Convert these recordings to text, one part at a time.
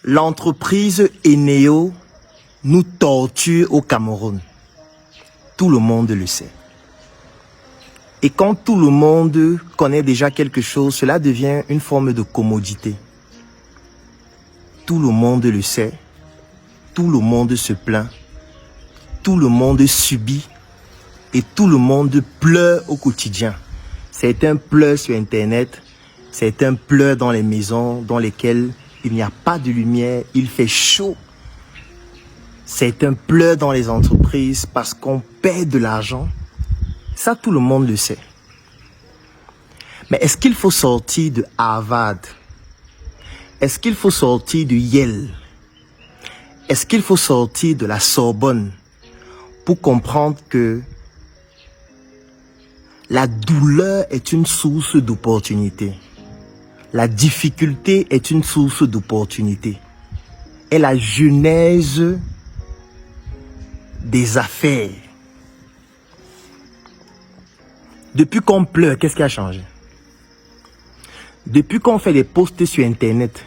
L'entreprise Eneo nous torture au Cameroun. Tout le monde le sait. Et quand tout le monde connaît déjà quelque chose, cela devient une forme de commodité. Tout le monde le sait. Tout le monde se plaint. Tout le monde subit. Et tout le monde pleure au quotidien. Certains pleurent sur Internet. Certains pleurent dans les maisons dans lesquelles il n'y a pas de lumière. Il fait chaud. Certains pleurent dans les entreprises parce qu'on paie de l'argent. Ça, tout le monde le sait. Mais est-ce qu'il faut sortir de Harvard? Est-ce qu'il faut sortir de Yale? Est-ce qu'il faut sortir de la Sorbonne pour comprendre que la douleur est une source d'opportunité? La difficulté est une source d'opportunité. Et la genèse des affaires. Depuis qu'on pleure, qu'est-ce qui a changé? Depuis qu'on fait des posts sur Internet,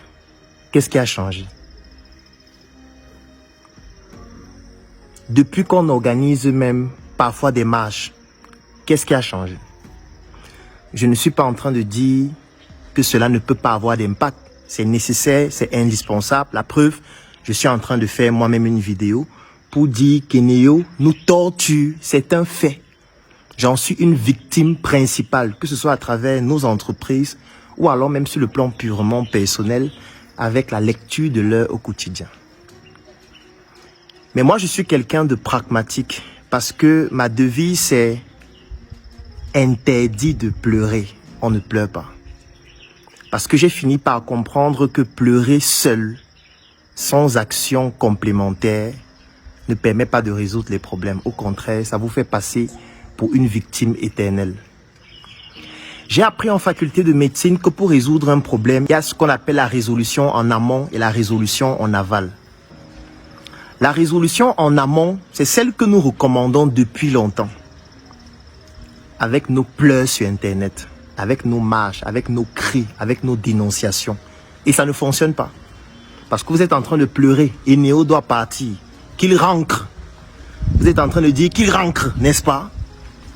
qu'est-ce qui a changé? Depuis qu'on organise même parfois des marches, qu'est-ce qui a changé? Je ne suis pas en train de dire que cela ne peut pas avoir d'impact. C'est nécessaire, c'est indispensable. La preuve, je suis en train de faire moi-même une vidéo pour dire qu'Eneo nous torture. C'est un fait. J'en suis une victime principale, que ce soit à travers nos entreprises ou alors même sur le plan purement personnel avec la lecture de l'heure au quotidien. Mais moi, je suis quelqu'un de pragmatique parce que ma devise, c'est interdit de pleurer. On ne pleure pas. Parce que j'ai fini par comprendre que pleurer seul, sans action complémentaire, ne permet pas de résoudre les problèmes. Au contraire, ça vous fait passer pour une victime éternelle. J'ai appris en faculté de médecine que pour résoudre un problème, il y a ce qu'on appelle la résolution en amont et la résolution en aval. La résolution en amont, c'est celle que nous recommandons depuis longtemps. Avec nos pleurs sur Internet, avec nos marches, avec nos cris, avec nos dénonciations. Et ça ne fonctionne pas. Parce que vous êtes en train de pleurer. Eneo doit partir. Qu'il rancre. Vous êtes en train de dire qu'il rancre, n'est-ce pas?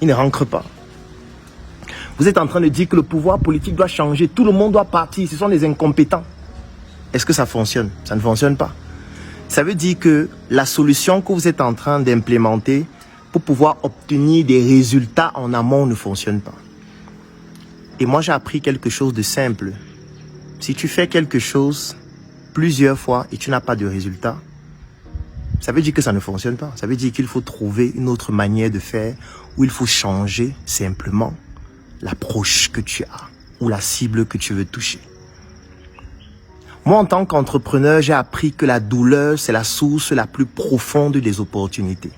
Il ne rancre pas. Vous êtes en train de dire que le pouvoir politique doit changer. Tout le monde doit partir. Ce sont des incompétents. Est-ce que ça fonctionne? Ça ne fonctionne pas. Ça veut dire que la solution que vous êtes en train d'implémenter pour pouvoir obtenir des résultats en amont ne fonctionne pas. Et moi, j'ai appris quelque chose de simple. Si tu fais quelque chose plusieurs fois et tu n'as pas de résultat, ça veut dire que ça ne fonctionne pas. Ça veut dire qu'il faut trouver une autre manière de faire où il faut changer simplement l'approche que tu as ou la cible que tu veux toucher. Moi, en tant qu'entrepreneur, j'ai appris que la douleur, c'est la source la plus profonde des opportunités.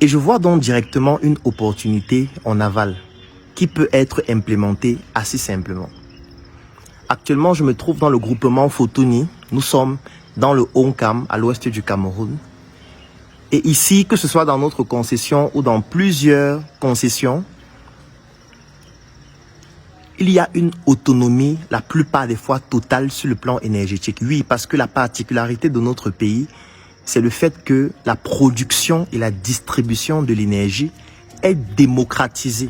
Et je vois donc directement une opportunité en aval qui peut être implémentée assez simplement. Actuellement, je me trouve dans le groupement Fotoni. Nous sommes dans le Oncam, à l'ouest du Cameroun. Et ici, que ce soit dans notre concession ou dans plusieurs concessions, il y a une autonomie, la plupart des fois totale, sur le plan énergétique. Oui, parce que la particularité de notre pays, c'est le fait que la production et la distribution de l'énergie est démocratisée.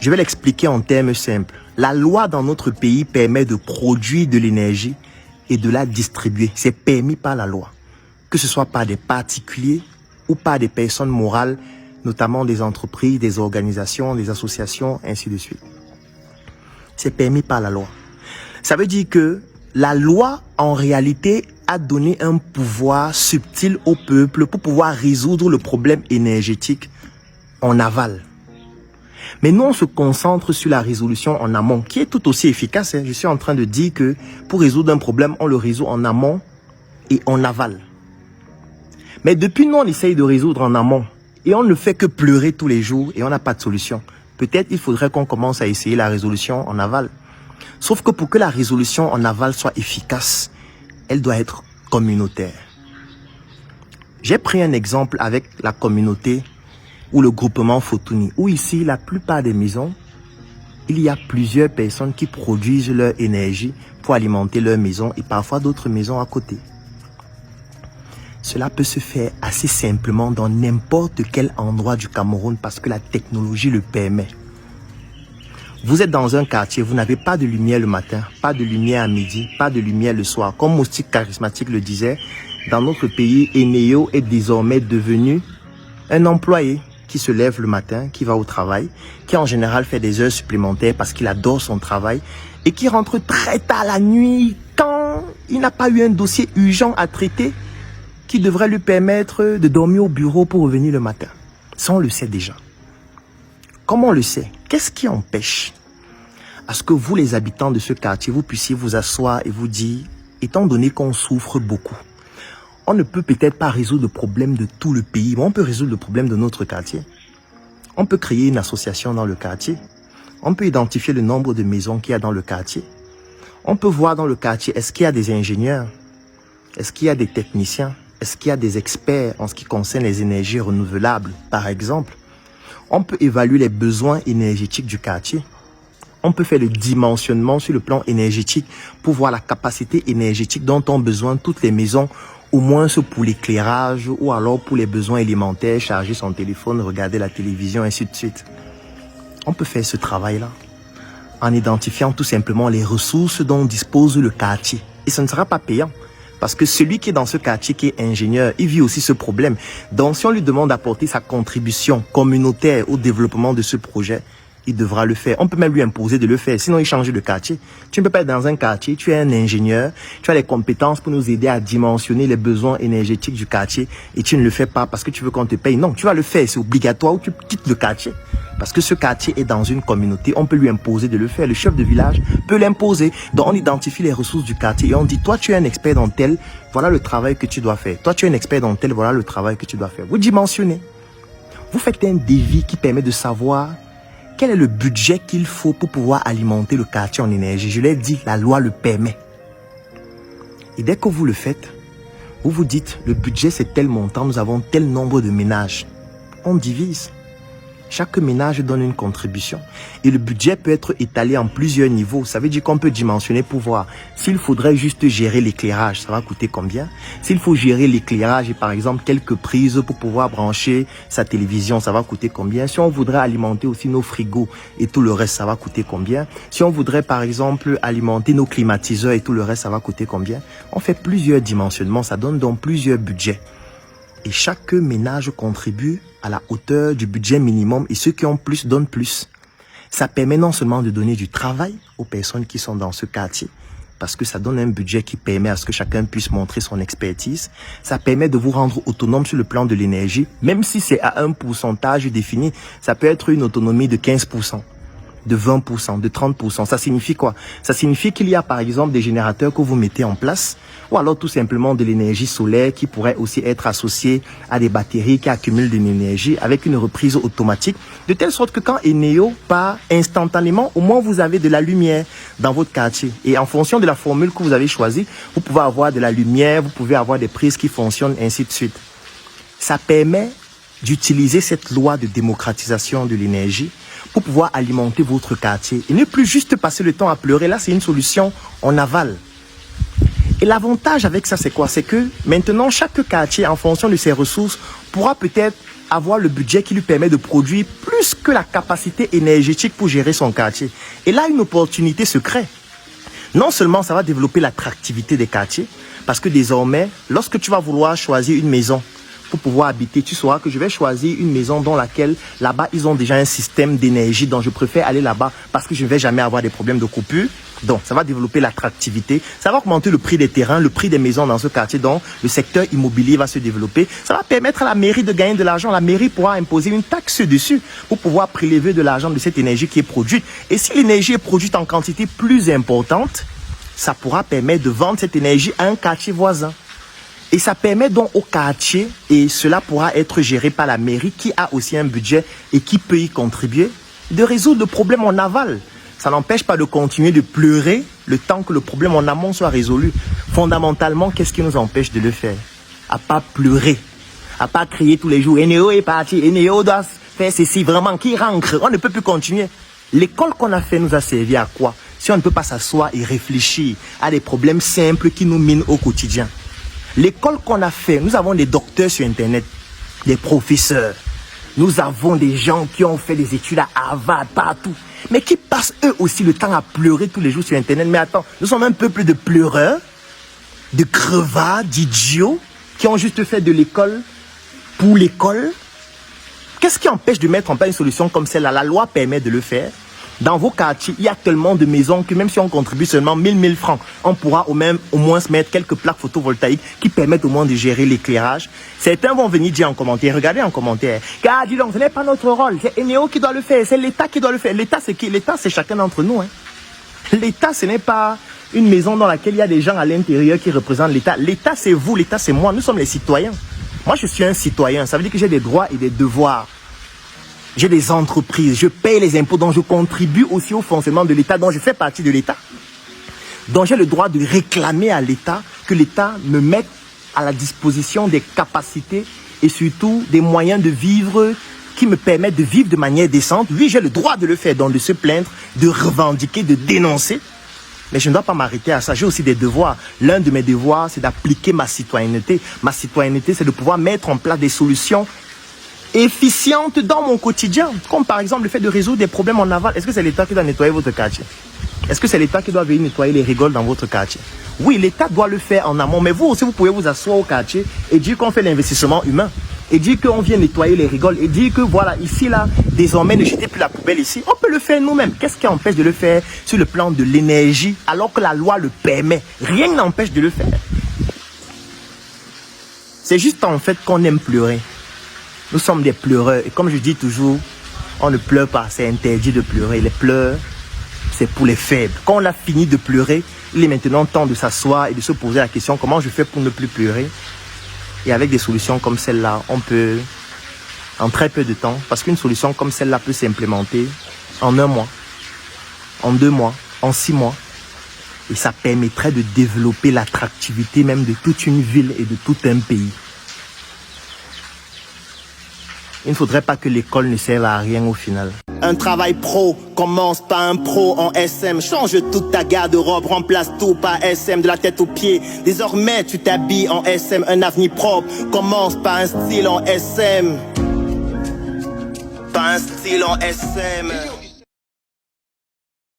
Je vais l'expliquer en termes simples. La loi dans notre pays permet de produire de l'énergie et de la distribuer. C'est permis par la loi. Que ce soit par des particuliers ou par des personnes morales, notamment des entreprises, des organisations, des associations, ainsi de suite. C'est permis par la loi. Ça veut dire que la loi, en réalité, a donné un pouvoir subtil au peuple pour pouvoir résoudre le problème énergétique en aval. Mais nous, on se concentre sur la résolution en amont, qui est tout aussi efficace. Je suis en train de dire que pour résoudre un problème, on le résout en amont et en aval. Mais depuis nous, on essaye de résoudre en amont. Et on ne fait que pleurer tous les jours et on n'a pas de solution. Peut-être il faudrait qu'on commence à essayer la résolution en aval. Sauf que pour que la résolution en aval soit efficace, elle doit être communautaire. J'ai pris un exemple avec la communauté ou le groupement Fotoni, où ici, la plupart des maisons il y a plusieurs personnes qui produisent leur énergie pour alimenter leur maison et parfois d'autres maisons à côté. Cela peut se faire assez simplement dans n'importe quel endroit du Cameroun parce que la technologie le permet. Vous êtes dans un quartier, vous n'avez pas de lumière le matin, pas de lumière à midi, pas de lumière le soir. Comme Moustique Charismatique le disait, dans notre pays, Eneo est désormais devenu un employé qui se lève le matin, qui va au travail, qui en général fait des heures supplémentaires parce qu'il adore son travail et qui rentre très tard la nuit quand il n'a pas eu un dossier urgent à traiter qui devrait lui permettre de dormir au bureau pour revenir le matin. Ça, on le sait déjà. Comment on le sait? Qu'est-ce qui empêche à ce que vous, les habitants de ce quartier, vous puissiez vous asseoir et vous dire, étant donné qu'on souffre beaucoup, on ne peut peut-être pas résoudre le problème de tout le pays, mais on peut résoudre le problème de notre quartier. On peut créer une association dans le quartier. On peut identifier le nombre de maisons qu'il y a dans le quartier. On peut voir dans le quartier, est-ce qu'il y a des ingénieurs? Est-ce qu'il y a des techniciens? Est-ce qu'il y a des experts en ce qui concerne les énergies renouvelables, par exemple? On peut évaluer les besoins énergétiques du quartier. On peut faire le dimensionnement sur le plan énergétique pour voir la capacité énergétique dont ont besoin toutes les maisons, au moins pour l'éclairage ou alors pour les besoins élémentaires, charger son téléphone, regarder la télévision, ainsi de suite. On peut faire ce travail-là en identifiant tout simplement les ressources dont dispose le quartier. Et ce ne sera pas payant. Parce que celui qui est dans ce quartier, qui est ingénieur, il vit aussi ce problème. Donc, si on lui demande d'apporter sa contribution communautaire au développement de ce projet, il devra le faire. On peut même lui imposer de le faire, sinon il change de quartier. Tu ne peux pas être dans un quartier, tu es un ingénieur, tu as les compétences pour nous aider à dimensionner les besoins énergétiques du quartier et tu ne le fais pas parce que tu veux qu'on te paye. Non, tu vas le faire, c'est obligatoire ou tu quittes le quartier. Parce que ce quartier est dans une communauté, on peut lui imposer de le faire. Le chef de village peut l'imposer. Donc on identifie les ressources du quartier et on dit, toi tu es un expert dans tel, voilà le travail que tu dois faire. Toi tu es un expert dans tel, voilà le travail que tu dois faire. Vous dimensionnez. Vous faites un devis qui permet de savoir quel est le budget qu'il faut pour pouvoir alimenter le quartier en énergie. Je l'ai dit, la loi le permet. Et dès que vous le faites, vous vous dites, le budget c'est tel montant, nous avons tel nombre de ménages. On divise. Chaque ménage donne une contribution. Et le budget peut être étalé en plusieurs niveaux. Ça veut dire qu'on peut dimensionner pour voir. S'il faudrait juste gérer l'éclairage, ça va coûter combien? S'il faut gérer l'éclairage et par exemple quelques prises pour pouvoir brancher sa télévision, ça va coûter combien? Si on voudrait alimenter aussi nos frigos et tout le reste, ça va coûter combien? Si on voudrait par exemple alimenter nos climatiseurs et tout le reste, ça va coûter combien? On fait plusieurs dimensionnements, ça donne donc plusieurs budgets. Et chaque ménage contribue à la hauteur du budget minimum et ceux qui ont plus donnent plus. Ça permet non seulement de donner du travail aux personnes qui sont dans ce quartier, parce que ça donne un budget qui permet à ce que chacun puisse montrer son expertise. Ça permet de vous rendre autonome sur le plan de l'énergie, même si c'est à un pourcentage défini. Ça peut être une autonomie de 15%. De 20%, de 30%. Ça signifie quoi? Ça signifie qu'il y a par exemple des générateurs que vous mettez en place ou alors tout simplement de l'énergie solaire qui pourrait aussi être associée à des batteries qui accumulent de l'énergie avec une reprise automatique de telle sorte que quand Eneo part instantanément, au moins vous avez de la lumière dans votre quartier. Et en fonction de la formule que vous avez choisie, vous pouvez avoir de la lumière, vous pouvez avoir des prises qui fonctionnent, ainsi de suite. Ça permet d'utiliser cette loi de démocratisation de l'énergie pour pouvoir alimenter votre quartier et ne plus juste passer le temps à pleurer. Là, c'est une solution en aval. Et l'avantage avec ça, c'est quoi? C'est que maintenant, chaque quartier, en fonction de ses ressources, pourra peut-être avoir le budget qui lui permet de produire plus que la capacité énergétique pour gérer son quartier. Et là, une opportunité se crée. Non seulement ça va développer l'attractivité des quartiers, parce que désormais, lorsque tu vas vouloir choisir une maison pour pouvoir habiter, tu sauras que je vais choisir une maison dans laquelle, là-bas, ils ont déjà un système d'énergie, donc je préfère aller là-bas parce que je ne vais jamais avoir des problèmes de coupure. Donc, ça va développer l'attractivité, ça va augmenter le prix des terrains, le prix des maisons dans ce quartier, donc le secteur immobilier va se développer. Ça va permettre à la mairie de gagner de l'argent. La mairie pourra imposer une taxe dessus pour pouvoir prélever de l'argent de cette énergie qui est produite. Et si l'énergie est produite en quantité plus importante, ça pourra permettre de vendre cette énergie à un quartier voisin. Et ça permet donc au quartier, et cela pourra être géré par la mairie qui a aussi un budget et qui peut y contribuer, de résoudre le problème en aval. Ça n'empêche pas de continuer de pleurer le temps que le problème en amont soit résolu. Fondamentalement, qu'est-ce qui nous empêche de le faire? À pas pleurer, à pas crier tous les jours, Eneo est parti, Eneo doit faire ceci, vraiment, qui rentre. On ne peut plus continuer. L'école qu'on a fait nous a servi à quoi? Si on ne peut pas s'asseoir et réfléchir à des problèmes simples qui nous minent au quotidien. L'école qu'on a fait, nous avons des docteurs sur Internet, des professeurs. Nous avons des gens qui ont fait des études à Harvard, partout. Mais qui passent eux aussi le temps à pleurer tous les jours sur Internet. Mais attends, nous sommes un peuple de pleureurs, de crevards, d'idiots, qui ont juste fait de l'école pour l'école. Qu'est-ce qui empêche de mettre en place une solution comme celle-là? La loi permet de le faire. Dans vos quartiers, il y a tellement de maisons que même si on contribue seulement 1000 francs, on pourra au moins se mettre quelques plaques photovoltaïques qui permettent au moins de gérer l'éclairage. Certains vont venir dire en commentaire, regardez en commentaire, car dis donc, ce n'est pas notre rôle, c'est Eneo qui doit le faire, c'est l'État qui doit le faire. L'État, c'est qui? L'État, c'est chacun d'entre nous. L'État, ce n'est pas une maison dans laquelle il y a des gens à l'intérieur qui représentent l'État. L'État, c'est vous, l'État, c'est moi, nous sommes les citoyens. Moi, je suis un citoyen, ça veut dire que j'ai des droits et des devoirs. J'ai des entreprises, je paye les impôts, donc je contribue aussi au fonctionnement de l'État, donc je fais partie de l'État. Donc j'ai le droit de réclamer à l'État que l'État me mette à la disposition des capacités et surtout des moyens de vivre qui me permettent de vivre de manière décente. Oui, j'ai le droit de le faire, donc de se plaindre, de revendiquer, de dénoncer. Mais je ne dois pas m'arrêter à ça, j'ai aussi des devoirs. L'un de mes devoirs, c'est d'appliquer ma citoyenneté. Ma citoyenneté, c'est de pouvoir mettre en place des solutions efficiente dans mon quotidien, comme par exemple le fait de résoudre des problèmes en aval. Est-ce que c'est l'État qui doit nettoyer votre quartier? Est-ce que c'est l'État qui doit venir nettoyer les rigoles dans votre quartier? Oui, l'État doit le faire en amont, mais vous aussi, vous pouvez vous asseoir au quartier et dire qu'on fait l'investissement humain, et dire qu'on vient nettoyer les rigoles, et dire que voilà, ici, là, désormais, ne jetez plus la poubelle ici. On peut le faire nous-mêmes. Qu'est-ce qui empêche de le faire sur le plan de l'énergie, alors que la loi le permet? Rien n'empêche de le faire. C'est juste en fait qu'on aime pleurer. Nous sommes des pleureurs. Et comme je dis toujours, on ne pleure pas. C'est interdit de pleurer. Les pleurs, c'est pour les faibles. Quand on a fini de pleurer, il est maintenant temps de s'asseoir et de se poser la question, comment je fais pour ne plus pleurer? Et avec des solutions comme celle-là, on peut, en très peu de temps, parce qu'une solution comme celle-là peut s'implémenter en 1 mois, en 2 mois, en 6 mois. Et ça permettrait de développer l'attractivité même de toute une ville et de tout un pays. Il ne faudrait pas que l'école ne serve à rien au final. Un travail pro commence par un pro en SM. Change toute ta garde-robe, remplace tout par SM de la tête aux pieds. Désormais tu t'habilles en SM, un avenir propre commence par un style en SM. Par un style en SM.